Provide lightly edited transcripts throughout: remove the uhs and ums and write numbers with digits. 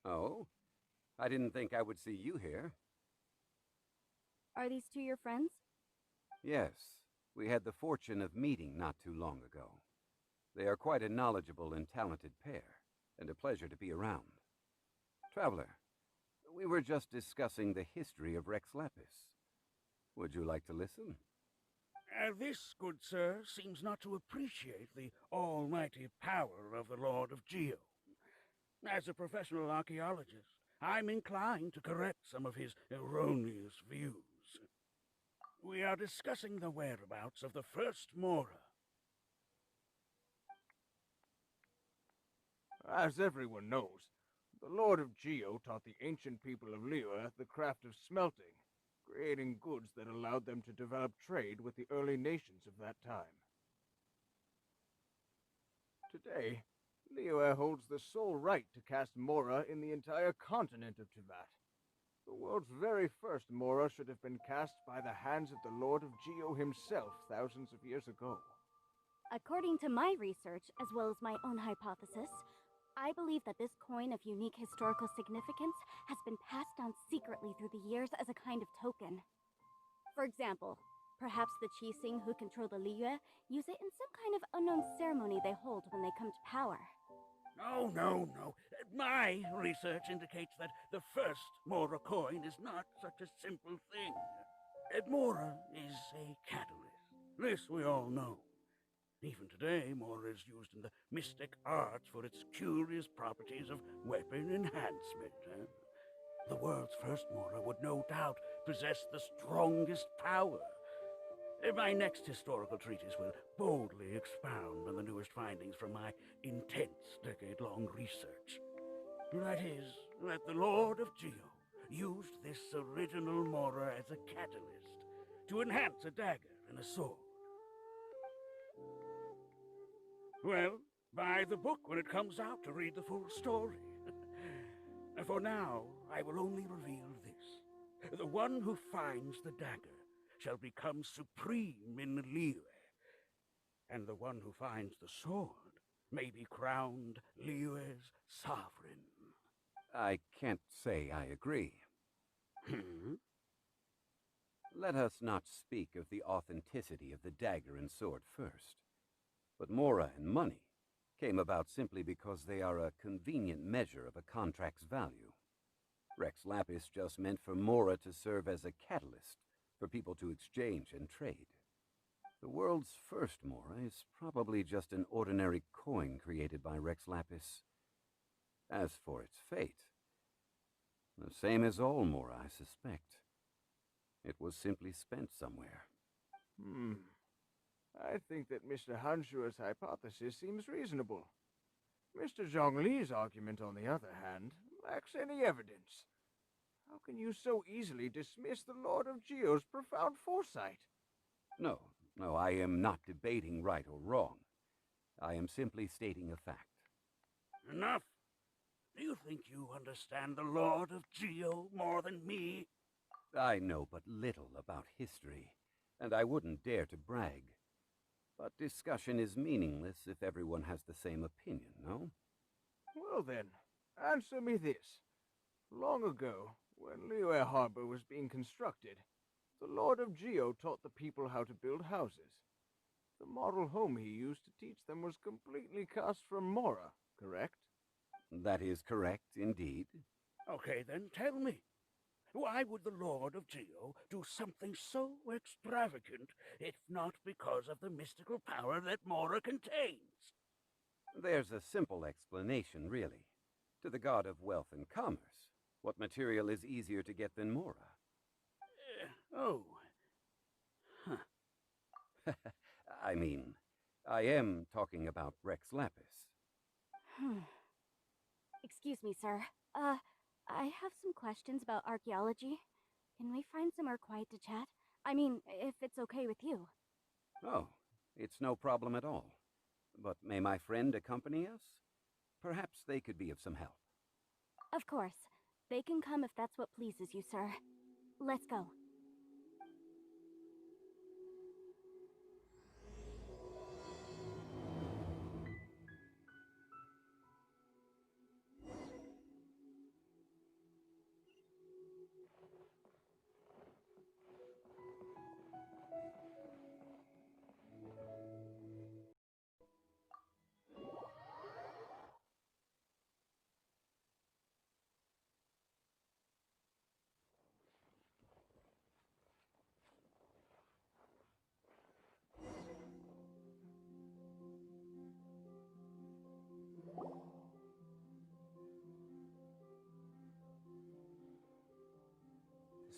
Oh? I didn't think I would see you here. Are these two your friends? Yes, we had the fortune of meeting not too long ago. They are quite a knowledgeable and talented pair, and a pleasure to be around. Traveler, we were just discussing the history of Rex Lapis. Would you like to listen? This, good sir, seems not to appreciate the almighty power of the Lord of Geo. As a professional archaeologist, I'm inclined to correct some of his erroneous views. We are discussing the whereabouts of the first Mora. As everyone knows, the Lord of Geo taught the ancient people of Liyue the craft of smelting, creating goods that allowed them to develop trade with the early nations of that time. Today, Liyue holds the sole right to cast Mora in the entire continent of Tivat. The world's very first Mora should have been cast by the hands of the Lord of Geo himself thousands of years ago. According to my research, as well as my own hypothesis, I believe that this coin of unique historical significance has been passed down secretly through the years as a kind of token. For example, perhaps the Qixing who control the Liyue use it in some kind of unknown ceremony they hold when they come to power. No. My research indicates that the first Mora coin is not such a simple thing. Mora is a catalyst. This we all know. Even today, Mora is used in the mystic arts for its curious properties of weapon enhancement. The world's first Mora would no doubt possess the strongest power. My next historical treatise will boldly expound on the newest findings from my intense decade-long research. That is, that the Lord of Geo used this original Mora as a catalyst to enhance a dagger and a sword. Well, buy the book when it comes out to read the full story. For now, I will only reveal this. The one who finds the dagger shall become supreme in Liyue, and the one who finds the sword may be crowned Liyue's sovereign. I can't say I agree. Hmm? Let us not speak of the authenticity of the dagger and sword first. But Mora and money came about simply because they are a convenient measure of a contract's value. Rex Lapis just meant for Mora to serve as a catalyst for people to exchange and trade. The world's first Mora is probably just an ordinary coin created by Rex Lapis. As for its fate, the same as all Mora, I suspect. It was simply spent somewhere. I think that Mr. Hanshua's hypothesis seems reasonable. Mr. Zhongli's argument, on the other hand, lacks any evidence. How can you so easily dismiss the Lord of Geo's profound foresight? No, I am not debating right or wrong. I am simply stating a fact. Enough. Do you think you understand the Lord of Geo more than me? I know but little about history, and I wouldn't dare to brag. But discussion is meaningless if everyone has the same opinion, no? Well then, answer me this. Long ago, when Liyue Harbor was being constructed, the Lord of Geo taught the people how to build houses. The model home he used to teach them was completely cast from Mora, correct? That is correct, indeed. Okay, then tell me. Why would the Lord of Geo do something so extravagant, if not because of the mystical power that Mora contains? There's a simple explanation, really. To the god of wealth and commerce, what material is easier to get than Mora? Oh. Huh. I mean, I am talking about Rex Lapis. Excuse me, sir. I have some questions about archaeology. Can we find somewhere quiet to chat? I mean, if it's okay with you. Oh, it's no problem at all. But may my friend accompany us? Perhaps they could be of some help. Of course. They can come if that's what pleases you, sir. Let's go.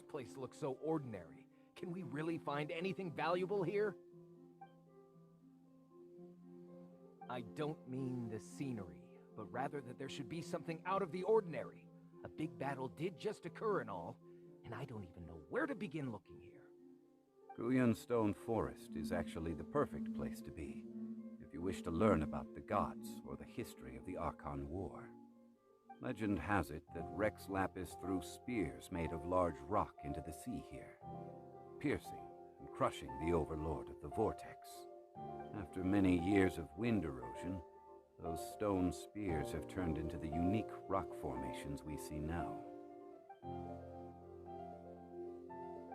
place looks so ordinary. Can we really find anything valuable here? I don't mean the scenery, but rather that there should be something out of the ordinary. A big battle did just occur and all, and I don't even know where to begin looking here. Guyan Stone Forest is actually the perfect place to be, if you wish to learn about the gods or the history of the Archon War. Legend has it that Rex Lapis threw spears made of large rock into the sea here, piercing and crushing the overlord of the vortex. After many years of wind erosion, those stone spears have turned into the unique rock formations we see now.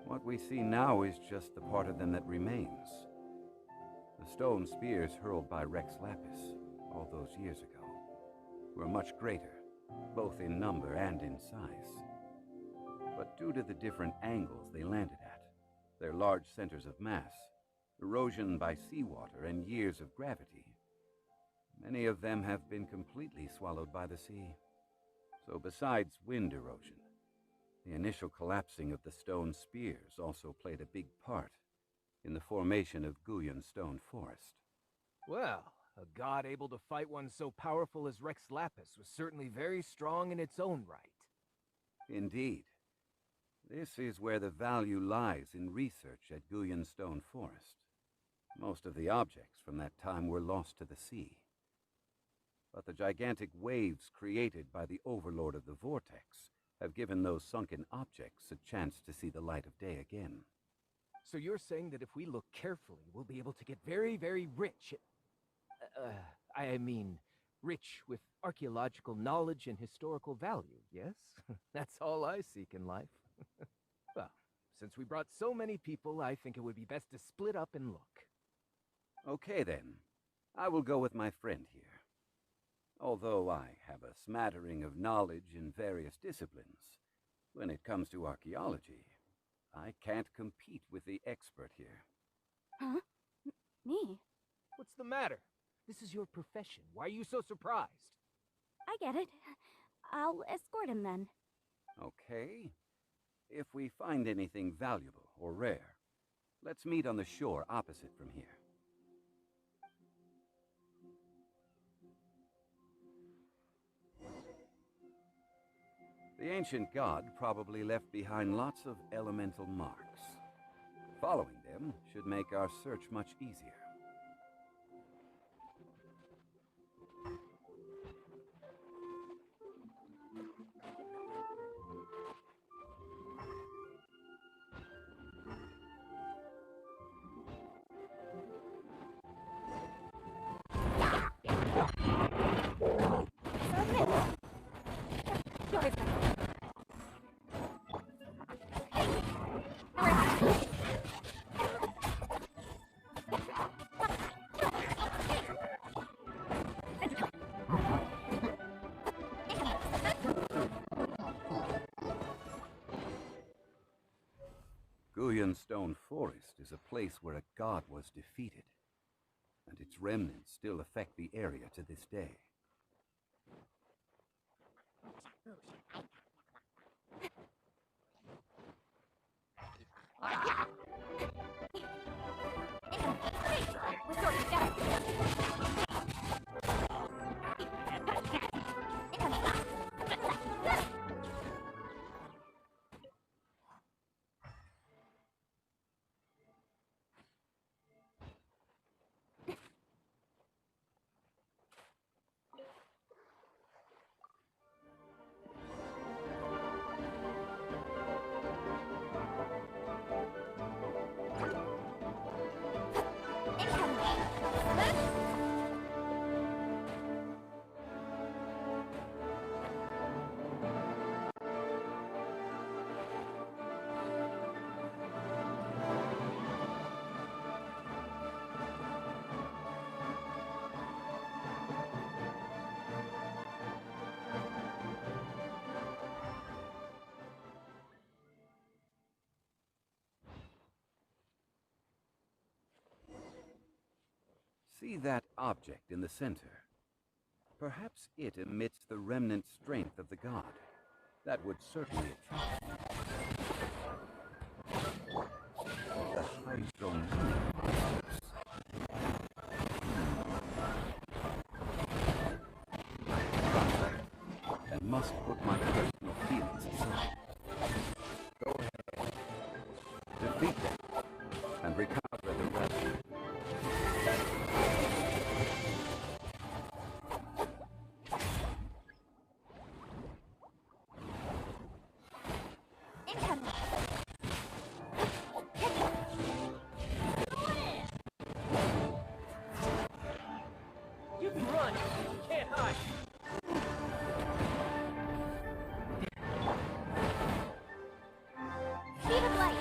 What we see now is just the part of them that remains. The stone spears hurled by Rex Lapis all those years ago were much greater, both in number and in size. But due to the different angles they landed at, their large centers of mass, erosion by seawater, and years of gravity, many of them have been completely swallowed by the sea. So besides wind erosion, the initial collapsing of the stone spears also played a big part in the formation of Guyan Stone Forest. Well, a god able to fight one so powerful as Rex Lapis was certainly very strong in its own right. Indeed. This is where the value lies in research at Guyan Stone Forest. Most of the objects from that time were lost to the sea. But the gigantic waves created by the overlord of the vortex have given those sunken objects a chance to see the light of day again. So you're saying that if we look carefully, we'll be able to get very, very rich. I mean, rich with archaeological knowledge and historical value, yes? That's all I seek in life. Well, since we brought so many people, I think it would be best to split up and look. Okay then, I will go with my friend here. Although I have a smattering of knowledge in various disciplines, when it comes to archaeology, I can't compete with the expert here. Huh? Me? What's the matter? This is your profession. Why are you so surprised? I get it. I'll escort him then. Okay. If we find anything valuable or rare, let's meet on the shore opposite from here. The ancient god probably left behind lots of elemental marks. Following them should make our search much easier. Guyan Stone Forest is a place where a god was defeated, and its remnants still affect the area to this day. See that object in the center? Perhaps it emits the remnant strength of the god. That would certainly attract me. The high Zhongli. And must put my personal feelings aside. Go ahead. Defeat them and recover the rest. You can run, you can't hide. Speed of light.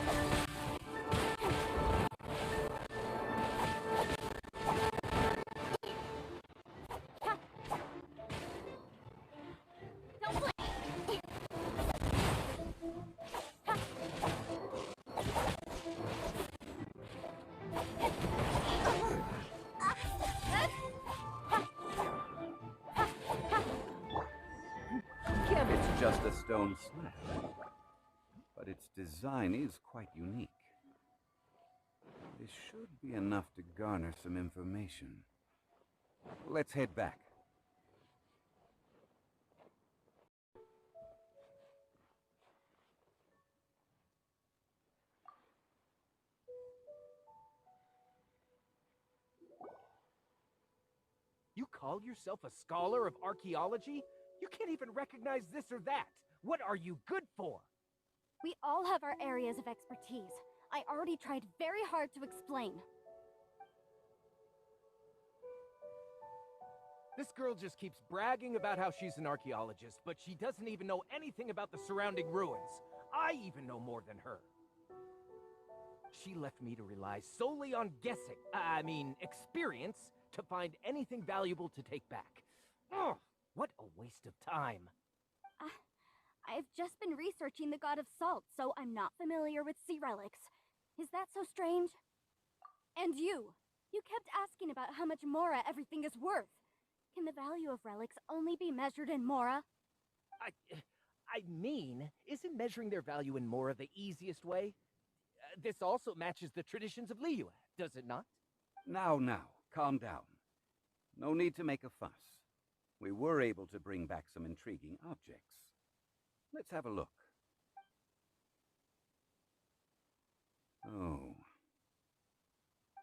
Don't blink. It's just a stone slab, but its design is quite unique. This should be enough to garner some information. Let's head back. You call yourself a scholar of archaeology? You can't even recognize this or that. What are you good for? We all have our areas of expertise. I already tried very hard to explain. This girl just keeps bragging about how she's an archaeologist, but she doesn't even know anything about the surrounding ruins. I even know more than her. She left me to rely solely on guessing, experience, to find anything valuable to take back. Ugh, what a waste of time. I've just been researching the god of salt, so I'm not familiar with sea relics. Is that so strange? And you kept asking about how much Mora everything is worth. Can the value of relics only be measured in Mora? Isn't measuring their value in Mora the easiest way? This also matches the traditions of Liyue, does it not? Now, calm down. No need to make a fuss. We were able to bring back some intriguing objects. Let's have a look. Oh,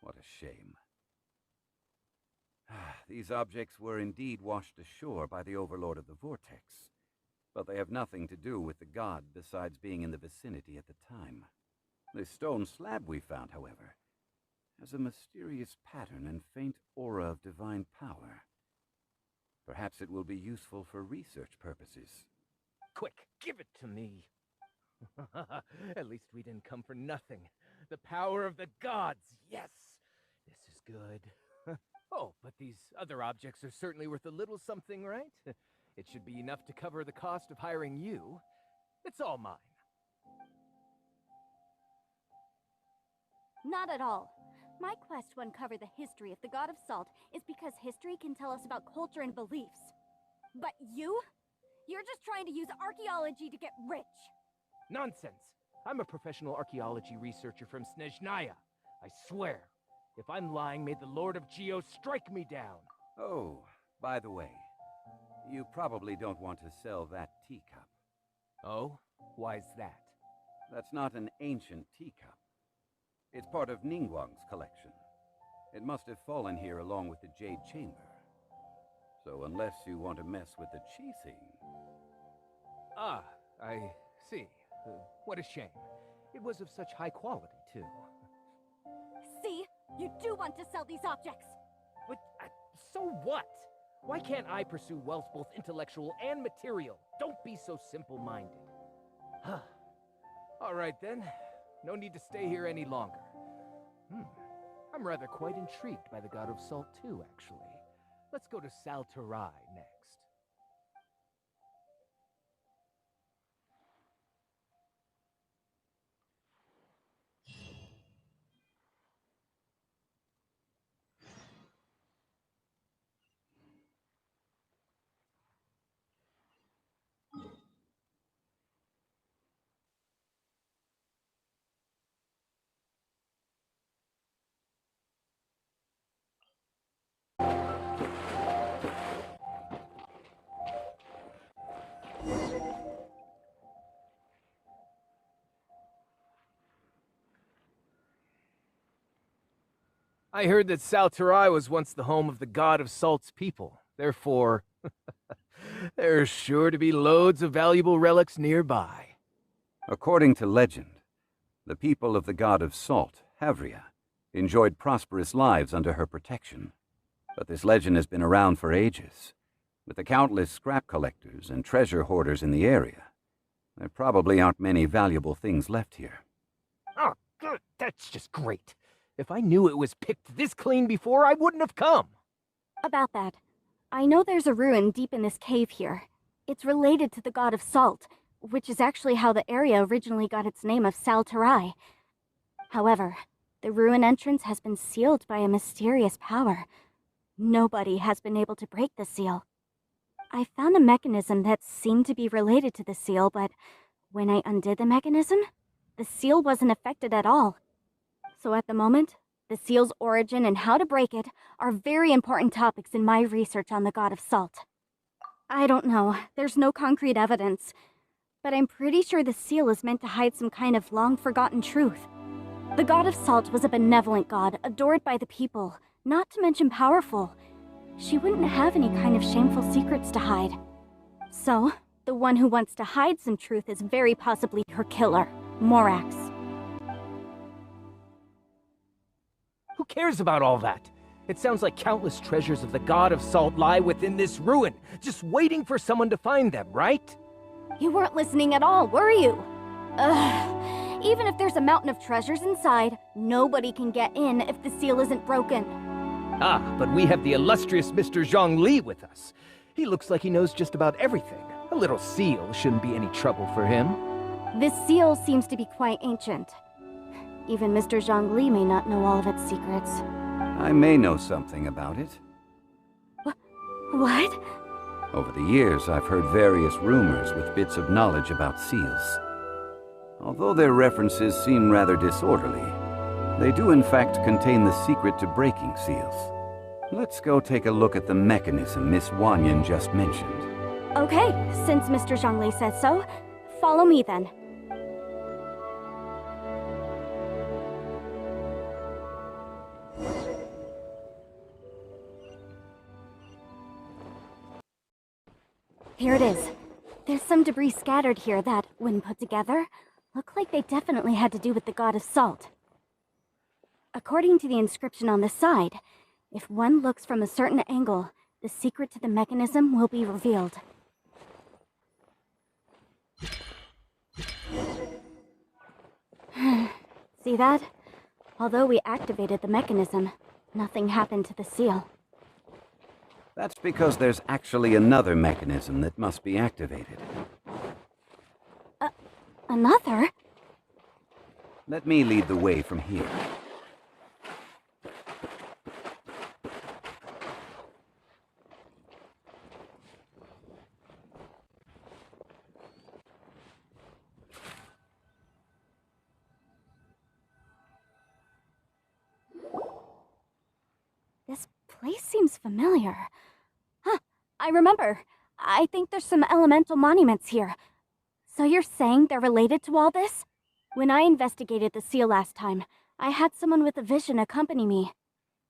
what a shame. These objects were indeed washed ashore by the Overlord of the Vortex, but they have nothing to do with the god besides being in the vicinity at the time. The stone slab we found, however, has a mysterious pattern and faint aura of divine power. Perhaps it will be useful for research purposes. Quick, give it to me. At least we didn't come for nothing. The power of the gods, yes! This is good. Oh, but these other objects are certainly worth a little something, right? It should be enough to cover the cost of hiring you. It's all mine. Not at all. My quest to uncover the history of the god of salt is because history can tell us about culture and beliefs. But you're just trying to use archaeology to get rich. Nonsense! I'm a professional archaeology researcher from Snezhnaya. I swear. If I'm lying, may the Lord of Geo strike me down. Oh, by the way, you probably don't want to sell that teacup. Oh? Why's that? That's not an ancient teacup. It's part of Ningguang's collection. It must have fallen here along with the Jade Chamber. So unless you want to mess with the Qixing... Ah, I see. What a shame. It was of such high quality, too. See? You do want to sell these objects! But, so what? Why can't I pursue wealth both intellectual and material? Don't be so simple-minded. All right, then. No need to stay here any longer. I'm rather quite intrigued by the God of Salt, too, actually. Let's go to Saltarai next. I heard that Salterai was once the home of the god of Salt's people. Therefore, there's sure to be loads of valuable relics nearby. According to legend, the people of the god of Salt, Havria, enjoyed prosperous lives under her protection. But this legend has been around for ages. With the countless scrap collectors and treasure hoarders in the area, there probably aren't many valuable things left here. Oh, good. That's just great. If I knew it was picked this clean before, I wouldn't have come. About that, I know there's a ruin deep in this cave here. It's related to the god of Salt, which is actually how the area originally got its name of Salterai. However, the ruin entrance has been sealed by a mysterious power. Nobody has been able to break the seal. I found a mechanism that seemed to be related to the seal, but when I undid the mechanism, the seal wasn't affected at all. So at the moment, the seal's origin and how to break it are very important topics in my research on the god of Salt. I don't know, there's no concrete evidence, but I'm pretty sure the seal is meant to hide some kind of long-forgotten truth. The god of Salt was a benevolent god, adored by the people, not to mention powerful. She wouldn't have any kind of shameful secrets to hide. So, the one who wants to hide some truth is very possibly her killer, Morax. Who cares about all that? It sounds like countless treasures of the god of Salt lie within this ruin, just waiting for someone to find them, right? You weren't listening at all, were you? Ugh. Even if there's a mountain of treasures inside, nobody can get in if the seal isn't broken. Ah, but we have the illustrious Mr. Zhongli with us. He looks like he knows just about everything. A little seal shouldn't be any trouble for him. This seal seems to be quite ancient. Even Mr. Zhongli may not know all of its secrets. I may know something about it. What? Over the years, I've heard various rumors with bits of knowledge about seals. Although their references seem rather disorderly, they do in fact contain the secret to breaking seals. Let's go take a look at the mechanism Miss Wanyan just mentioned. Okay, since Mr. Zhongli says so, follow me then. Here it is. There's some debris scattered here that, when put together, look like they definitely had to do with the god of Salt. According to the inscription on the side, if one looks from a certain angle, the secret to the mechanism will be revealed. See that? Although we activated the mechanism, nothing happened to the seal. That's because there's actually another mechanism that must be activated. Another? Let me lead the way from here. This place seems familiar. Huh, I remember. I think there's some elemental monuments here. So you're saying they're related to all this? When I investigated the seal last time, I had someone with a vision accompany me.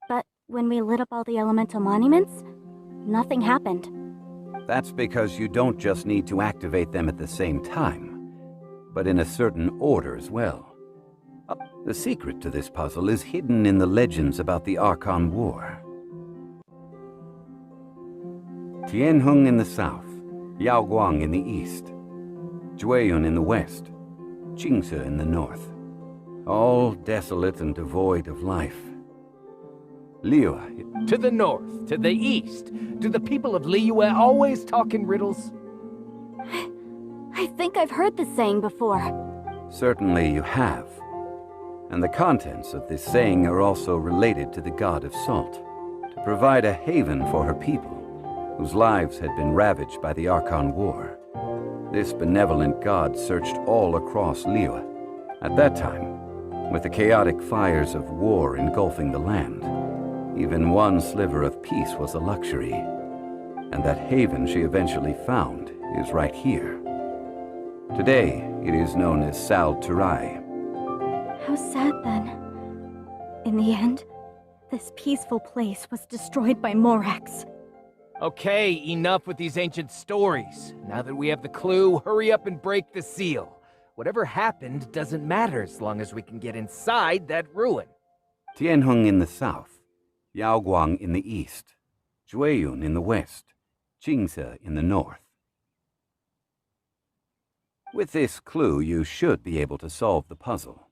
But when we lit up all the elemental monuments, nothing happened. That's because you don't just need to activate them at the same time, but in a certain order as well. The secret to this puzzle is hidden in the legends about the Archon War. Tianheng in the south, Yaoguang in the east, Jueyun in the west, Qingce in the north, all desolate and devoid of life. Liyue. To the north, to the east. Do the people of Liyue always talk in riddles? I think I've heard this saying before. Certainly you have. And the contents of this saying are also related to the god of Salt, to provide a haven for her people, whose lives had been ravaged by the Archon War. This benevolent god searched all across Liyue. At that time, with the chaotic fires of war engulfing the land, even one sliver of peace was a luxury. And that haven she eventually found is right here. Today, it is known as Sal Turai. How sad then. In the end, This peaceful place was destroyed by Morax. Okay, enough with these ancient stories. Now that we have the clue, hurry up and break the seal. Whatever happened doesn't matter as long as we can get inside that ruin. Tianheng in the south, Yaoguang in the east, Jueyun in the west, Qingce in the north. With this clue, you should be able to solve the puzzle.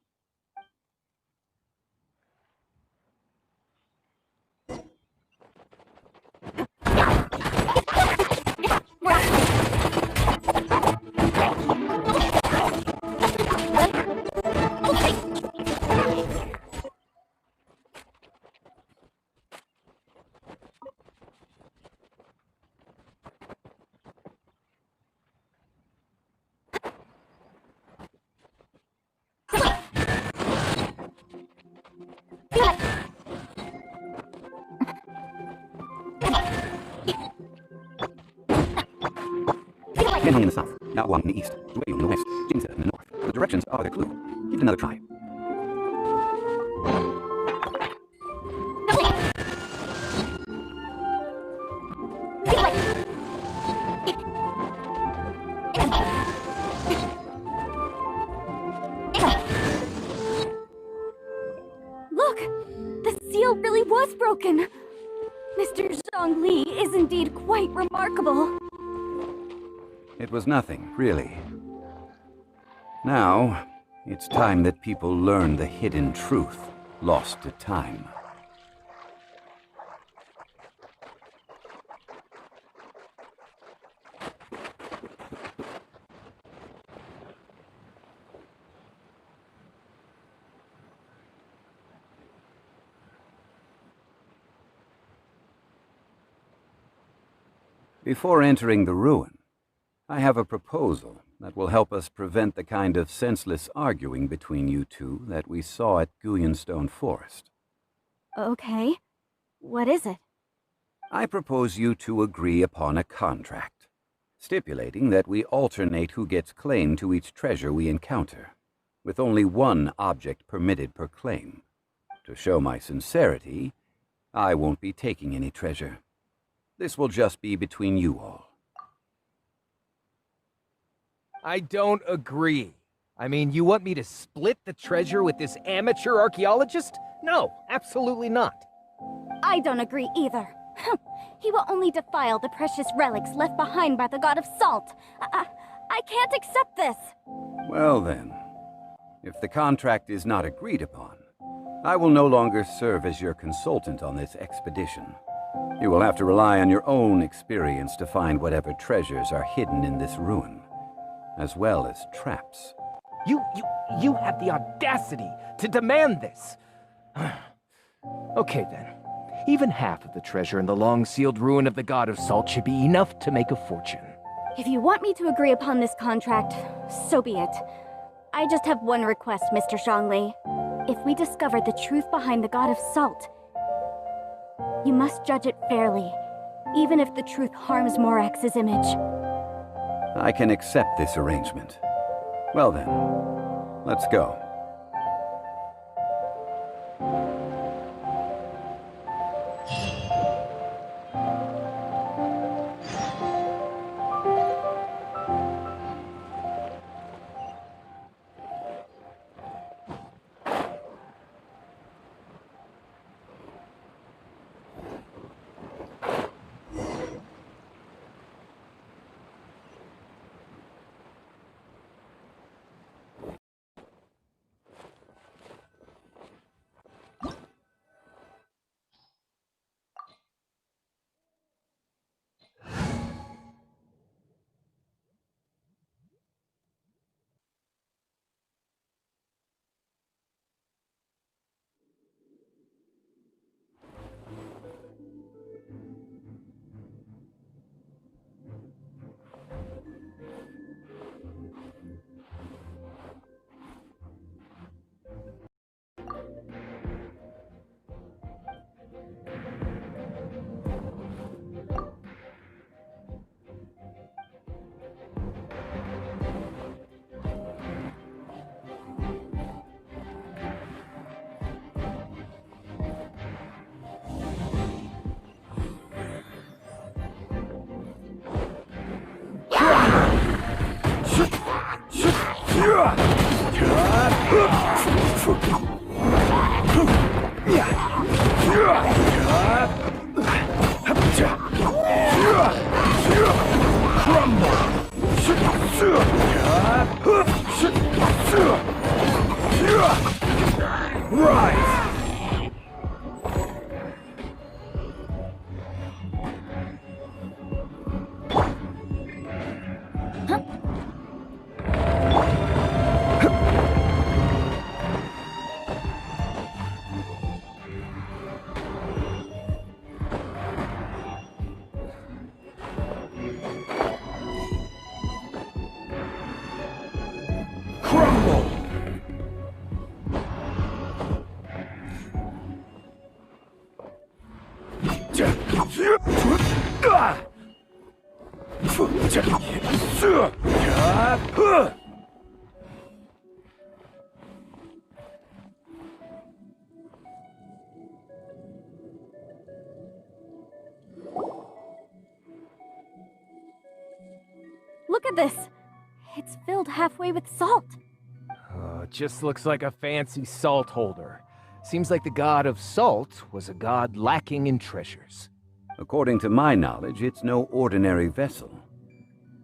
Tianheng in the south, Yaoguang in the east, Jueyun in the west, Qingce in the north. The directions are the clue. Give it another try. Look! The seal really was broken! Mr. Zhongli is indeed quite remarkable. It was nothing, really. Now, it's time that people learn the hidden truth lost to time. Before entering the ruin, I have a proposal that will help us prevent the kind of senseless arguing between you two that we saw at Guyonstone Forest. Okay. What is it? I propose you two agree upon a contract, stipulating that we alternate who gets claim to each treasure we encounter, with only one object permitted per claim. To show my sincerity, I won't be taking any treasure. This will just be between you all. I don't agree. I mean, you want me to split the treasure with this amateur archaeologist? No, absolutely not. I don't agree either. He will only defile the precious relics left behind by the god of salt. I can't accept this. Well then, if the contract is not agreed upon, I will no longer serve as your consultant on this expedition. You will have to rely on your own experience to find whatever treasures are hidden in this ruin, as well as traps. You have the audacity to demand this. Okay then. Even half of the treasure in the long-sealed ruin of the God of Salt should be enough to make a fortune. If you want me to agree upon this contract, so be it. I just have one request, Mr. Zhongli. If we discover the truth behind the God of Salt, you must judge it fairly, even if the truth harms Morax's image. I can accept this arrangement. Well then, let's go. Rise! Crumble! Look at this! It's filled halfway with salt. Oh, it just looks like a fancy salt holder. Seems like the god of salt was a god lacking in treasures. According to my knowledge, it's no ordinary vessel.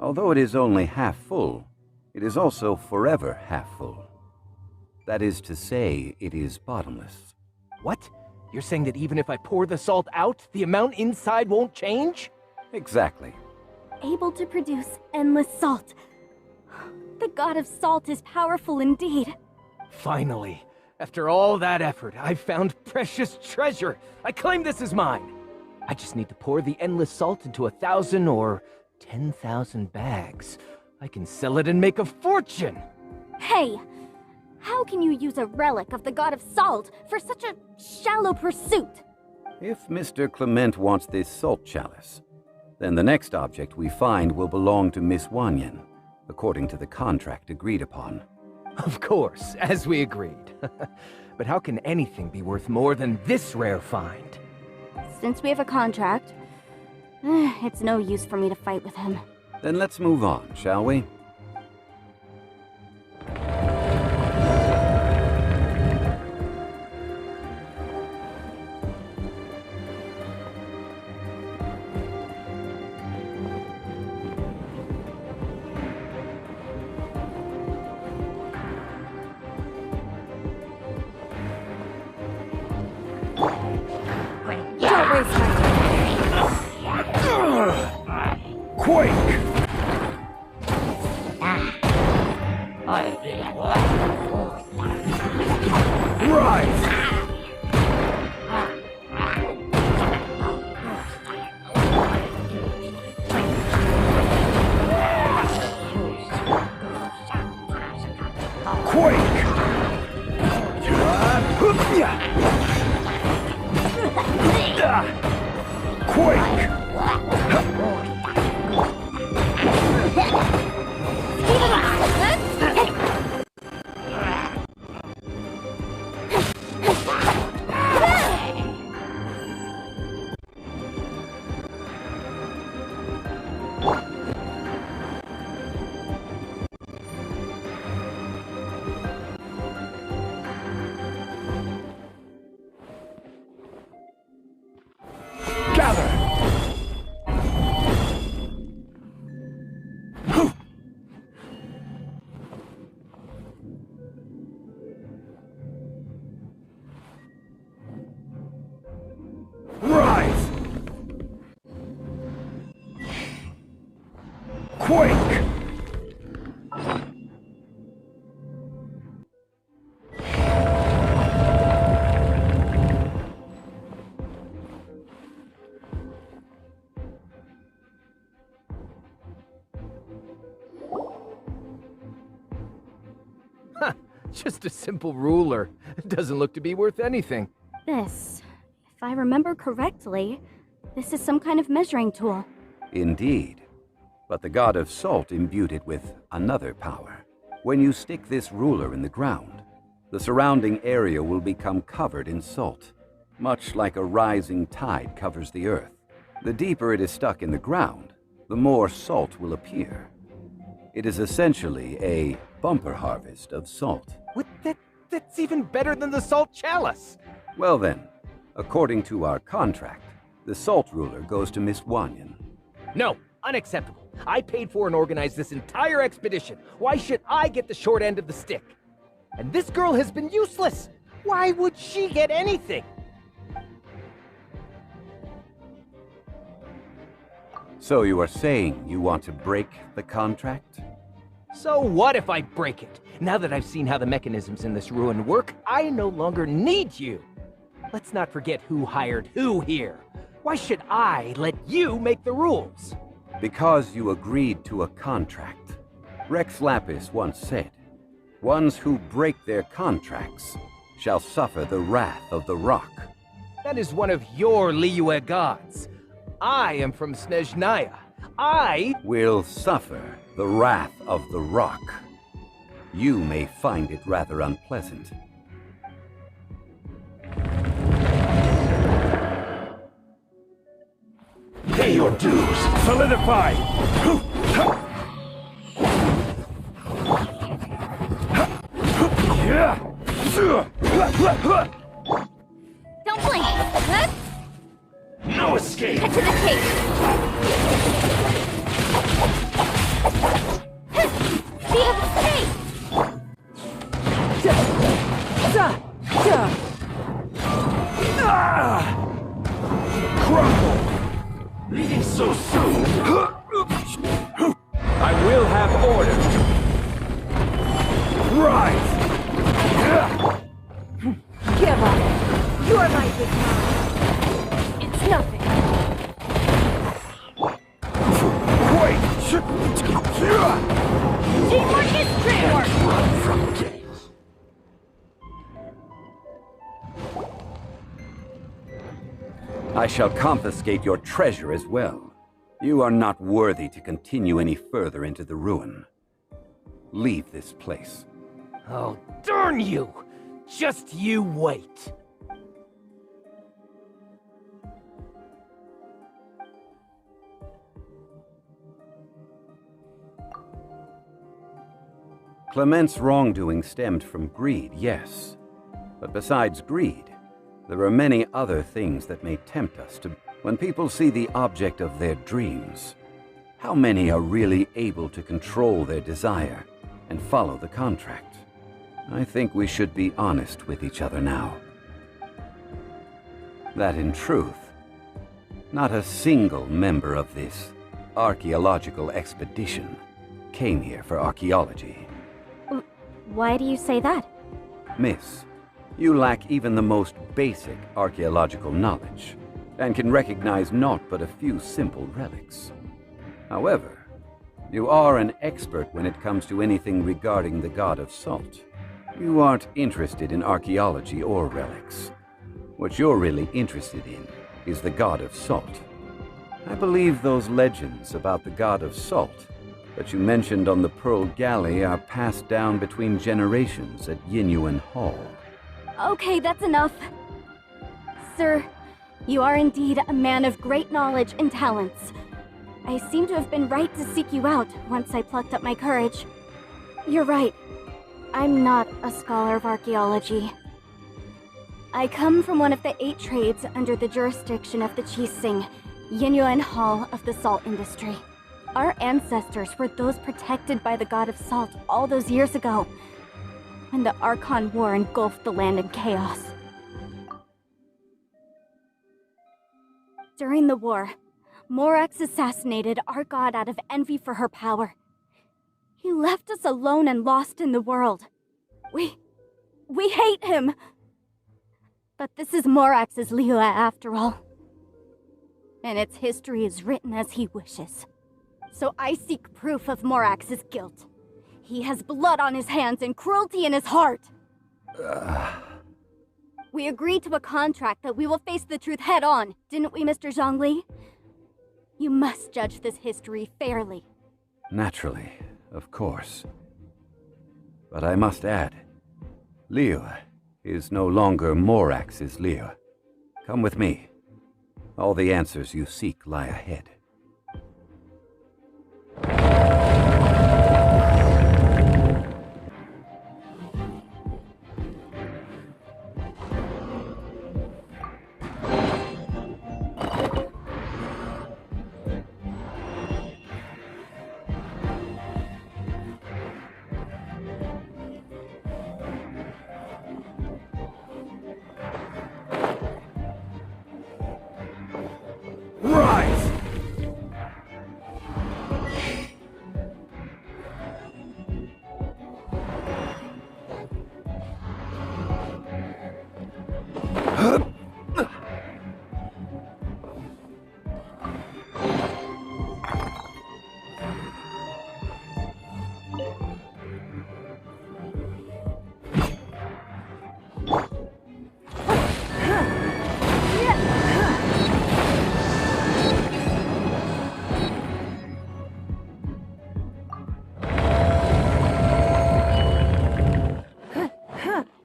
Although it is only half full, it is also forever half full. That is to say, it is bottomless. What? You're saying that even if I pour the salt out, the amount inside won't change? Exactly. Able to produce endless salt. The god of salt is powerful indeed. Finally, after all that effort, I've found precious treasure. I claim this as mine. I just need to pour the endless salt into 1,000 or 10,000 bags. I can sell it and make a fortune. Hey! How can you use a relic of the god of salt for such a shallow pursuit? If Mr. Clement wants this salt chalice, then the next object we find will belong to Miss Wanyan, according to the contract agreed upon. Of course, as we agreed. But how can anything be worth more than this rare find? Since we have a contract, it's no use for me to fight with him. Then let's move on, shall we? Don't waste my time. Quake! Rise! Quake! Quake! Gather! Rise! Quake! Just a simple ruler. It doesn't look to be worth anything. This, if I remember correctly, this is some kind of measuring tool. Indeed. But the god of salt imbued it with another power. When you stick this ruler in the ground, the surrounding area will become covered in salt, much like a rising tide covers the earth. The deeper it is stuck in the ground, the more salt will appear. It is essentially a bumper harvest of salt. What? That's even better than the salt chalice! Well then, according to our contract, the salt ruler goes to Miss Wanyan. No, unacceptable. I paid for and organized this entire expedition. Why should I get the short end of the stick? And this girl has been useless. Why would she get anything? So you are saying you want to break the contract? So what if I break it? Now that I've seen how the mechanisms in this ruin work, I no longer need you. Let's not forget who hired who here. Why should I let you make the rules? Because you agreed to a contract. Rex Lapis once said, "Ones who break their contracts shall suffer the wrath of the rock." That is one of your Liyue gods. I am from Snezhnaya. I will suffer the wrath of the rock. You may find it rather unpleasant. Pay your dues. Solidify. Don't blink! Huh? No escape. Cut to the chase! Speed of escape! Crumble. Leaving so soon. I will have order. Rise. Give up! Your life is mine! It's nothing! Wait. Teamwork is teamwork! Run from gaze. I shall confiscate your treasure as well. You are not worthy to continue any further into the ruin. Leave this place. Oh, darn you! Just you wait. Clement's wrongdoing stemmed from greed, yes. But besides greed, there are many other things that may tempt us to... When people see the object of their dreams, how many are really able to control their desire and follow the contract? I think we should be honest with each other now. That in truth, not a single member of this archaeological expedition came here for archaeology. Why do you say that? Miss, you lack even the most basic archaeological knowledge, and can recognize naught but a few simple relics. However, you are an expert when it comes to anything regarding the god of salt. You aren't interested in archaeology or relics. What you're really interested in is the god of salt. I believe those legends about the god of salt that you mentioned on the Pearl Galley are passed down between generations at Yinyuan Hall. Okay, that's enough. Sir, you are indeed a man of great knowledge and talents. I seem to have been right to seek you out once I plucked up my courage. You're right. I'm not a scholar of archaeology. I come from one of the 8 trades under the jurisdiction of the Qixing, Yinyuan Hall of the salt industry. Our ancestors were those protected by the god of salt all those years ago, when the Archon War engulfed the land in chaos. During the war, Morax assassinated our god out of envy for her power. He left us alone and lost in the world. We hate him! But this is Morax's Liyue after all. And its history is written as he wishes. So I seek proof of Morax's guilt. He has blood on his hands and cruelty in his heart. We agreed to a contract that we will face the truth head on, didn't we, Mr. Zhongli? You must judge this history fairly. Naturally, of course. But I must add, Liyue is no longer Morax's Liyue. Come with me. All the answers you seek lie ahead.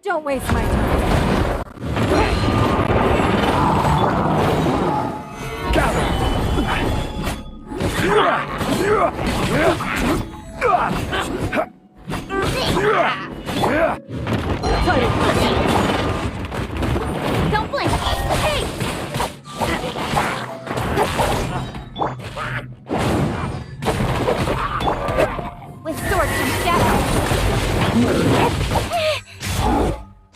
Don't waste my time. Don't blink! Hey! With swords and shadows.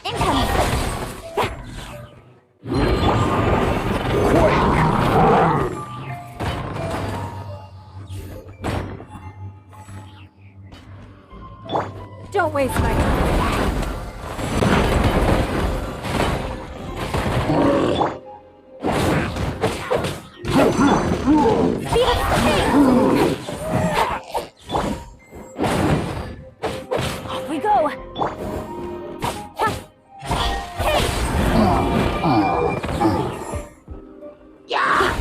Incoming! Don't waste my time. Speed up the pace! Off we go! Hey! Yeah!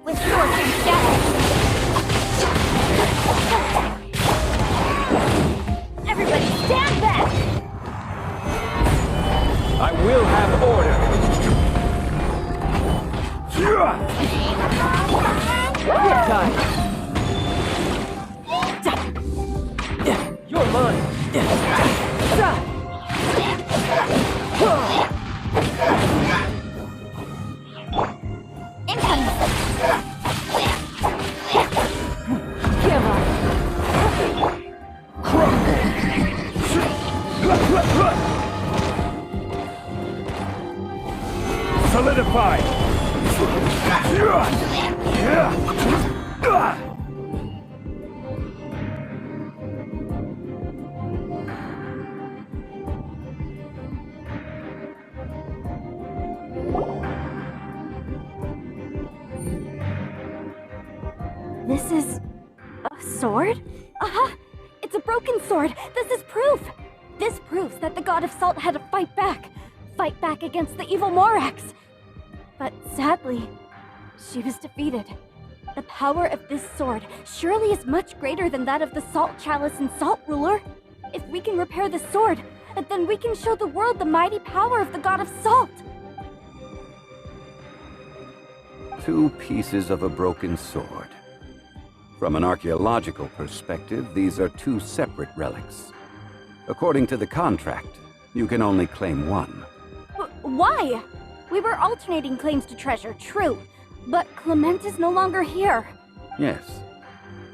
With swords and shadows. Everybody stand back! I will have order. Good time. You're mine. Incoming! Give up! Solidify! This is a sword? Uh-huh. It's a broken sword. This is proof. This proves that the god of salt had to fight back. Fight back against the evil Morax. But sadly, she was defeated. The power of this sword surely is much greater than that of the Salt Chalice and Salt Ruler. If we can repair the sword, then we can show the world the mighty power of the god of salt. Two pieces of a broken sword. From an archaeological perspective, these are two separate relics. According to the contract, you can only claim one. Why? We were alternating claims to treasure, true. But Clement is no longer here. Yes,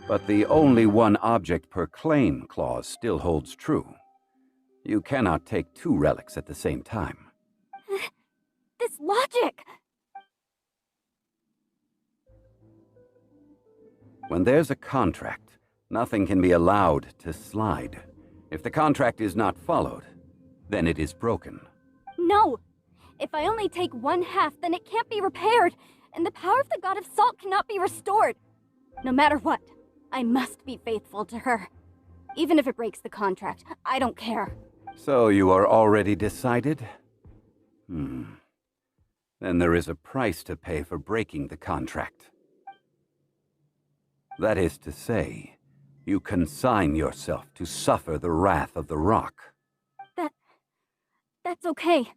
but the only one object per claim clause still holds true. You cannot take two relics at the same time. This logic! When there's a contract, nothing can be allowed to slide. If the contract is not followed, then it is broken. No! If I only take one half, then it can't be repaired, and the power of the god of salt cannot be restored. No matter what, I must be faithful to her. Even if it breaks the contract, I don't care. So you are already decided? Then there is a price to pay for breaking the contract. That is to say, you consign yourself to suffer the wrath of the rock. That's okay.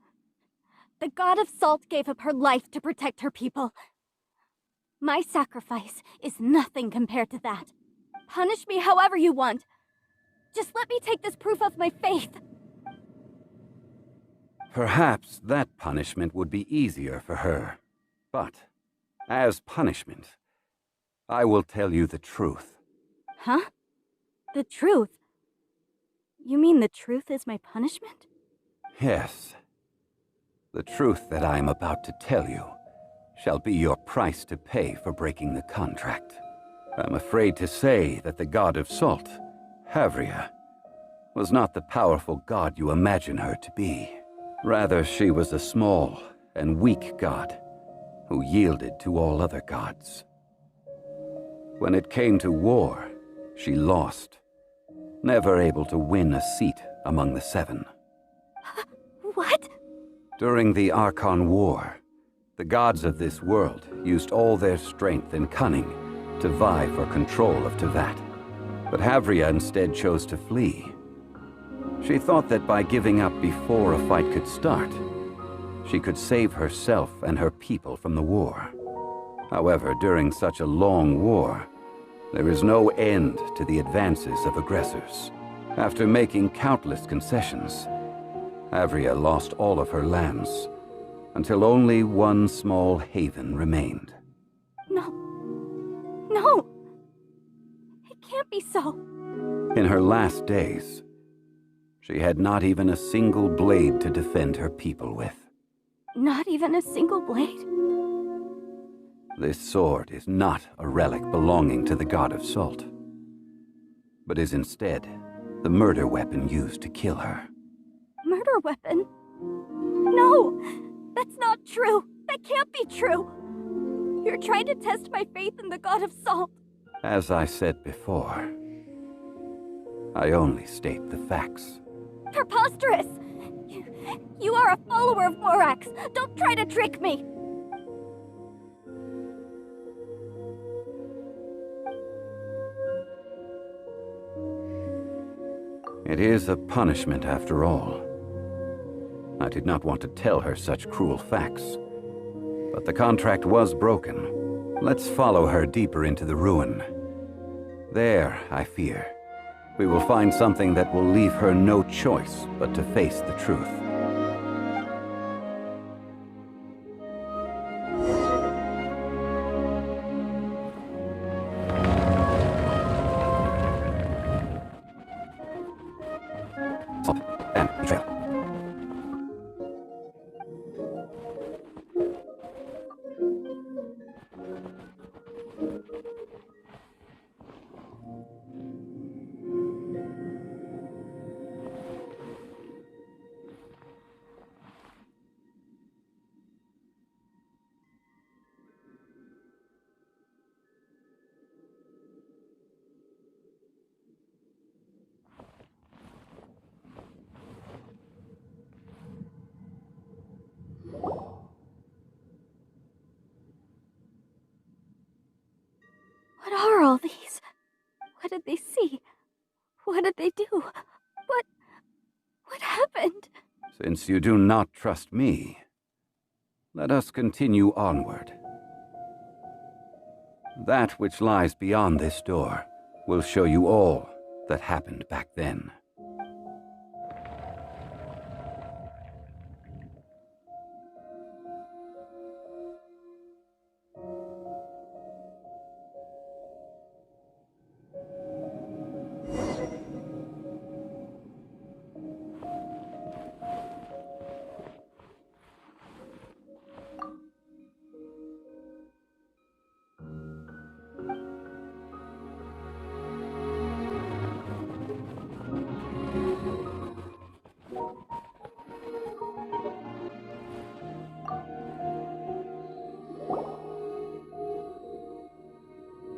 The god of salt gave up her life to protect her people. My sacrifice is nothing compared to that. Punish me however you want. Just let me take this proof of my faith. Perhaps that punishment would be easier for her. But, as punishment, I will tell you the truth. Huh? The truth? You mean the truth is my punishment? Yes. The truth that I am about to tell you shall be your price to pay for breaking the contract. I'm afraid to say that the god of salt, Havria, was not the powerful god you imagine her to be. Rather, she was a small and weak god who yielded to all other gods. When it came to war, she lost, never able to win a seat among the seven. What? During the Archon War, the gods of this world used all their strength and cunning to vie for control of Tevat. But Havria instead chose to flee. She thought that by giving up before a fight could start, she could save herself and her people from the war. However, during such a long war, there is no end to the advances of aggressors. After making countless concessions, Havria lost all of her lands, until only one small haven remained. No. No! It can't be so. In her last days, she had not even a single blade to defend her people with. Not even a single blade? This sword is not a relic belonging to the god of salt, but is instead the murder weapon used to kill her. Murder weapon? No! That's not true! That can't be true! You're trying to test my faith in the god of salt! As I said before, I only state the facts. Preposterous! You are a follower of Morax! Don't try to trick me! It is a punishment after all. I did not want to tell her such cruel facts, but the contract was broken. Let's follow her deeper into the ruin. There, I fear, we will find something that will leave her no choice but to face the truth. And betrayal. What are all these? What did they see? What did they do? What happened? Since you do not trust me, let us continue onward. That which lies beyond this door will show you all that happened back then.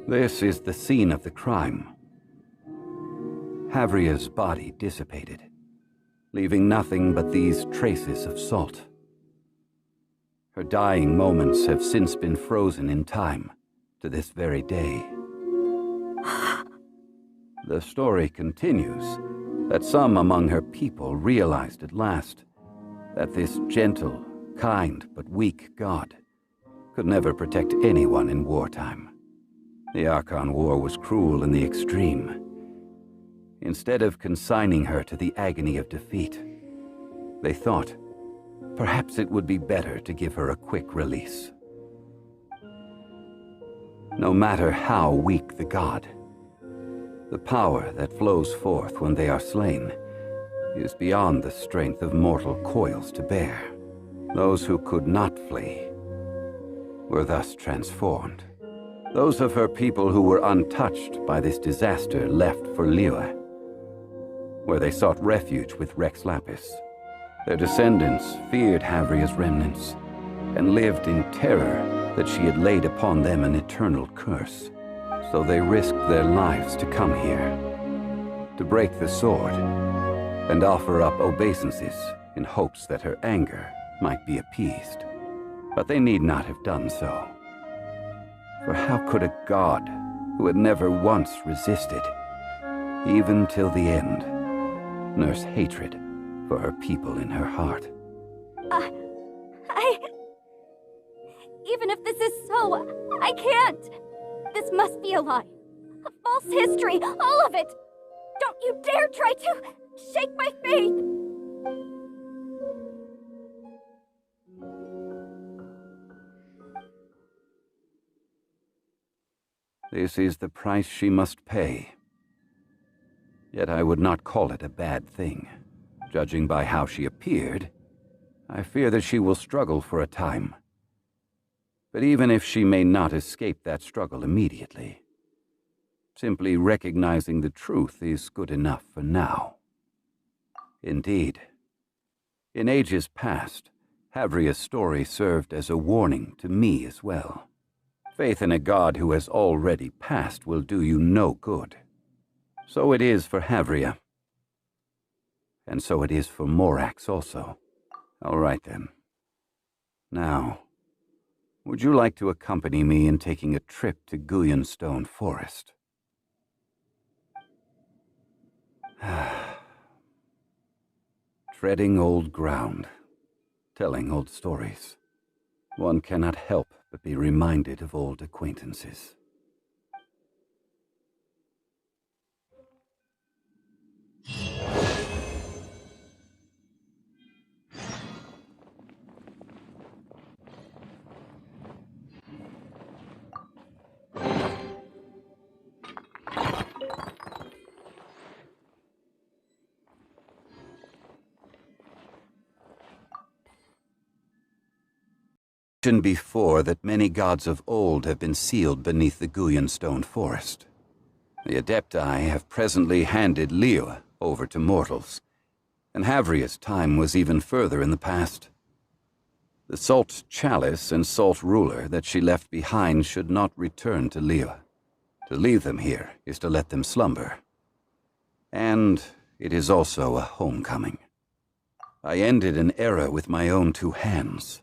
This is the scene of the crime. Havria's body dissipated, leaving nothing but these traces of salt. Her dying moments have since been frozen in time to this very day. The story continues that some among her people realized at last that this gentle, kind, but weak god could never protect anyone in wartime. The Archon War was cruel in the extreme. Instead of consigning her to the agony of defeat, they thought perhaps it would be better to give her a quick release. No matter how weak the god, the power that flows forth when they are slain is beyond the strength of mortal coils to bear. Those who could not flee were thus transformed. Those of her people who were untouched by this disaster left for Liyue, where they sought refuge with Rex Lapis. Their descendants feared Havria's remnants and lived in terror that she had laid upon them an eternal curse. So they risked their lives to come here. to break the sword, and offer up obeisances in hopes that her anger might be appeased. But they need not have done so. For how could a god who had never once resisted, even till the end, nurse hatred for her people in her heart? Even if this is so, I can't! This must be a lie. A false history, all of it! Don't you dare try to shake my faith! This is the price she must pay. Yet I would not call it a bad thing. Judging by how she appeared, I fear that she will struggle for a time. But even if she may not escape that struggle immediately, simply recognizing the truth is good enough for now. Indeed, in ages past, Havria's story served as a warning to me as well. Faith in a god who has already passed will do you no good. So it is for Havria. And so it is for Morax also. All right then. Now, would you like to accompany me in taking a trip to Guyenstone Forest? Treading old ground, telling old stories. One cannot help but be reminded of old acquaintances. Before that many gods of old have been sealed beneath the Guyenstone Forest. The Adepti have presently handed Liyue over to mortals, and Havria's time was even further in the past. The Salt Chalice and Salt Ruler that she left behind should not return to Liyue. To leave them here is to let them slumber. And it is also a homecoming. I ended an era with my own two hands.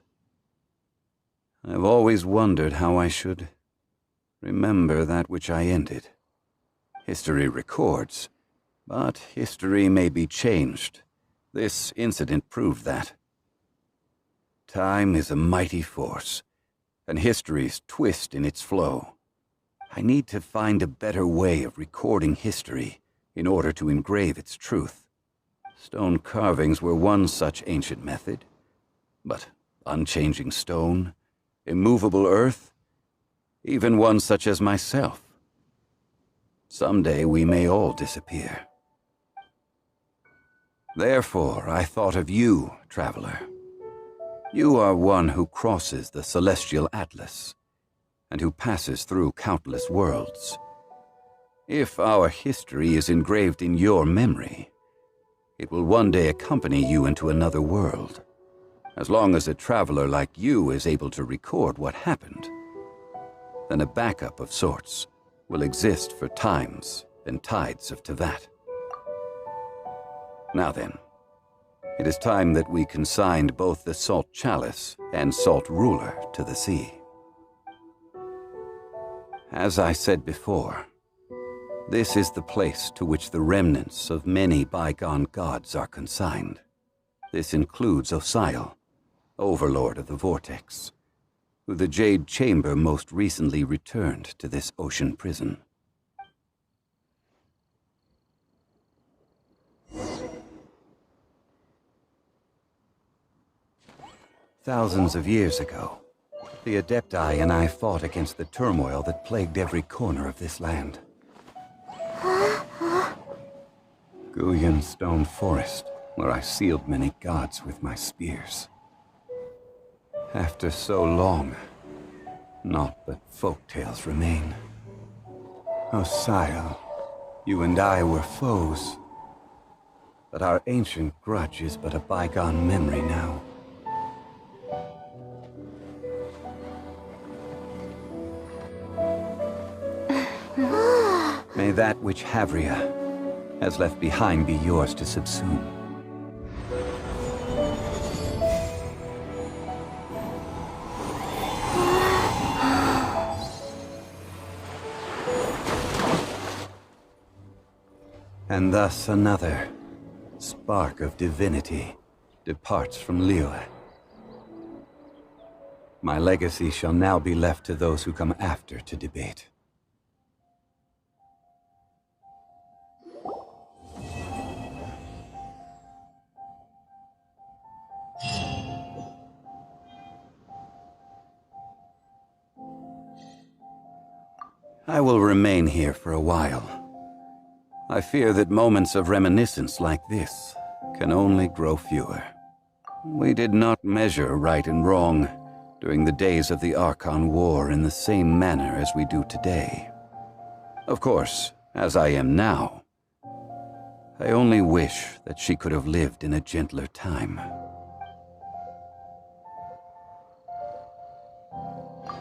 I've always wondered how I should remember that which I ended. History records, but history may be changed. This incident proved that. Time is a mighty force, and history's twist in its flow. I need to find a better way of recording history in order to engrave its truth. Stone carvings were one such ancient method, but unchanging stone, immovable earth, even one such as myself. Someday we may all disappear. Therefore, I thought of you, traveler. You are one who crosses the celestial atlas, and who passes through countless worlds. If our history is engraved in your memory, it will one day accompany you into another world. As long as a traveler like you is able to record what happened, then a backup of sorts will exist for times and tides of Teyvat. Now then, it is time that we consigned both the Salt Chalice and Salt Ruler to the sea. As I said before, this is the place to which the remnants of many bygone gods are consigned. This includes Osial, Overlord of the Vortex, who the Jade Chamber most recently returned to this ocean prison. Thousands of years ago, the Adepti and I fought against the turmoil that plagued every corner of this land. Guyenstone Forest, where I sealed many gods with my spears. After so long, naught but folk tales remain. Osial, you and I were foes, but our ancient grudge is but a bygone memory now. May that which Havria has left behind be yours to subsume. And thus another spark of divinity departs from Liyue. My legacy shall now be left to those who come after to debate. I will remain here for a while. I fear that moments of reminiscence like this can only grow fewer. We did not measure right and wrong during the days of the Archon War in the same manner as we do today. Of course, as I am now, I only wish that she could have lived in a gentler time.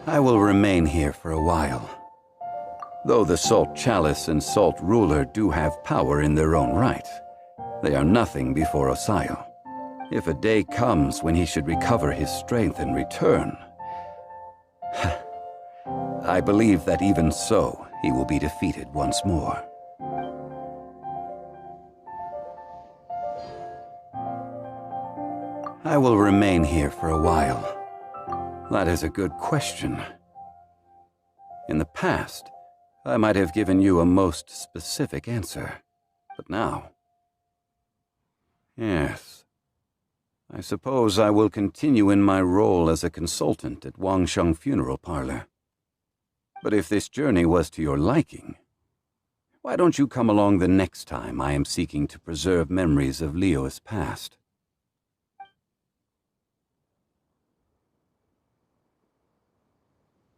I will remain here for a while. Though the Salt Chalice and Salt Ruler do have power in their own right, they are nothing before Osayo. If a day comes when he should recover his strength and return, I believe that even so, he will be defeated once more. I will remain here for a while. That is a good question. In the past, I might have given you a most specific answer, but now... Yes. I suppose I will continue in my role as a consultant at Wangsheng Funeral Parlor. But if this journey was to your liking, why don't you come along the next time I am seeking to preserve memories of Liyue's past?